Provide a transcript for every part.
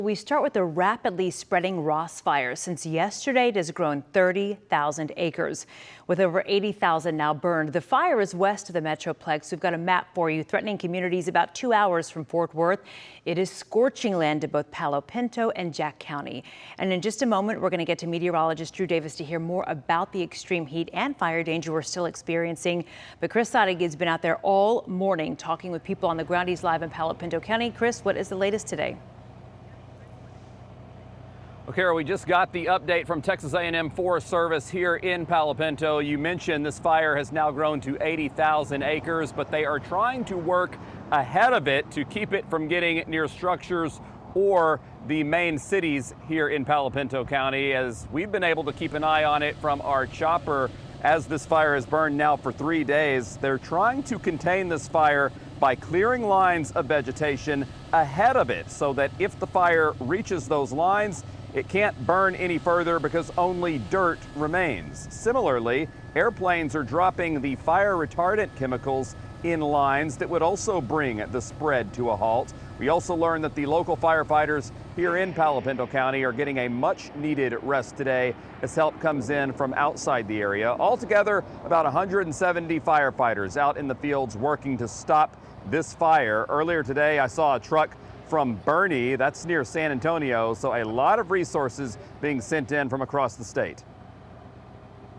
We start with the rapidly spreading Ross Fire. Since yesterday, it has grown 30,000 acres. With over 80,000 now burned, the fire is west of the Metroplex. We've got a map for you, threatening communities about 2 hours from Fort Worth. It is scorching land to both Palo Pinto and Jack County. And in just a moment, we're going to get to meteorologist Drew Davis to hear more about the extreme heat and fire danger we're still experiencing. But Chris Sadig has been out there all morning talking with people on the ground. He's live in Palo Pinto County. Chris, what is the latest today? Well, Kara, we just got the update from Texas A&M Forest Service here in Palo Pinto. You mentioned this fire has now grown to 80,000 acres, but they are trying to work ahead of it to keep it from getting near structures or the main cities here in Palo Pinto County, as we've been able to keep an eye on it from our chopper. As this fire has burned now for 3 days, they're trying to contain this fire by clearing lines of vegetation ahead of it so that if the fire reaches those lines, it can't burn any further because only dirt remains. Similarly, airplanes are dropping the fire retardant chemicals in lines that would also bring the spread to a halt. We also learned that the local firefighters here in Palo Pinto County are getting a much needed rest today as help comes in from outside the area. Altogether, about 170 firefighters out in the fields working to stop this fire. Earlier today, I saw a truck from Bernie, that's near San Antonio, so a lot of resources being sent in from across the state.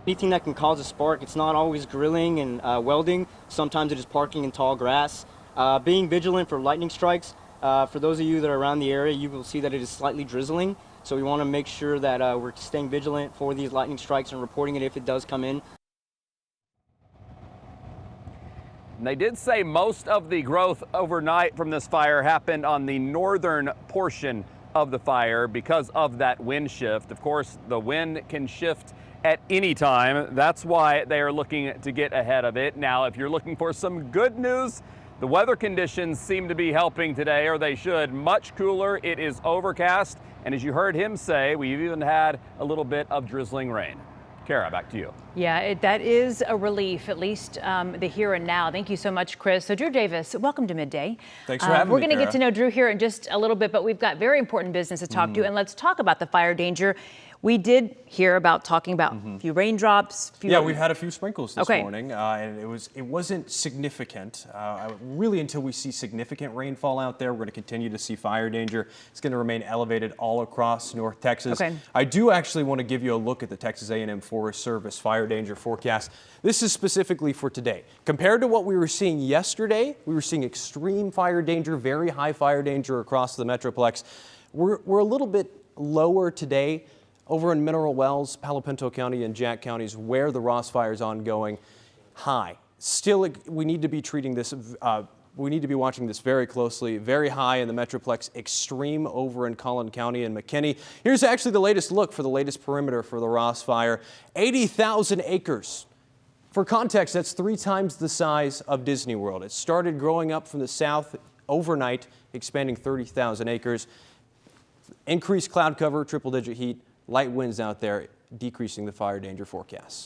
Anything that can cause a spark, it's not always grilling and welding. Sometimes it is parking in tall grass. Being vigilant for lightning strikes. For those of you that are around the area, you will see that it is slightly drizzling. So we want to make sure that we're staying vigilant for these lightning strikes and reporting it if it does come in. They did say most of the growth overnight from this fire happened on the northern portion of the fire because of that wind shift. Of course, the wind can shift at any time. That's why they are looking to get ahead of it. Now, if you're looking for some good news, the weather conditions seem to be helping today, or they should. Much cooler. It is overcast. And as you heard him say, we've even had a little bit of drizzling rain. Kara, back to you. Yeah, that is a relief, at least the here and now. Thank you so much, Chris. So Drew Davis, welcome to Midday. Thanks for having me, We're going to Kara. get to know Drew here in just a little bit, but we've got very important business to talk to, and let's talk about the fire danger. We did hear about talking about a few raindrops. Yeah, we've had a few sprinkles this morning, and it wasn't significant. Really, until we see significant rainfall out there, we're going to continue to see fire danger. It's going to remain elevated all across North Texas. I do actually want to give you a look at the Texas A&M Forest Service fire danger forecast. This is specifically for today. Compared to what we were seeing yesterday, we were seeing extreme fire danger, very high fire danger across the Metroplex. We're a little bit lower today. Over in Mineral Wells, Palo Pinto County and Jack counties, where the Ross fire is ongoing, high. Still, we need to be treating this, we need to be watching this very closely. Very high in the Metroplex, extreme over in Collin County and McKinney. Here's actually the latest look for the latest perimeter for the Ross fire. 80,000 acres. For context, that's 3 times the size of Disney World. It started growing up from the south overnight, expanding 30,000 acres. Increased cloud cover, triple-digit heat. Light winds out there, decreasing the fire danger forecast.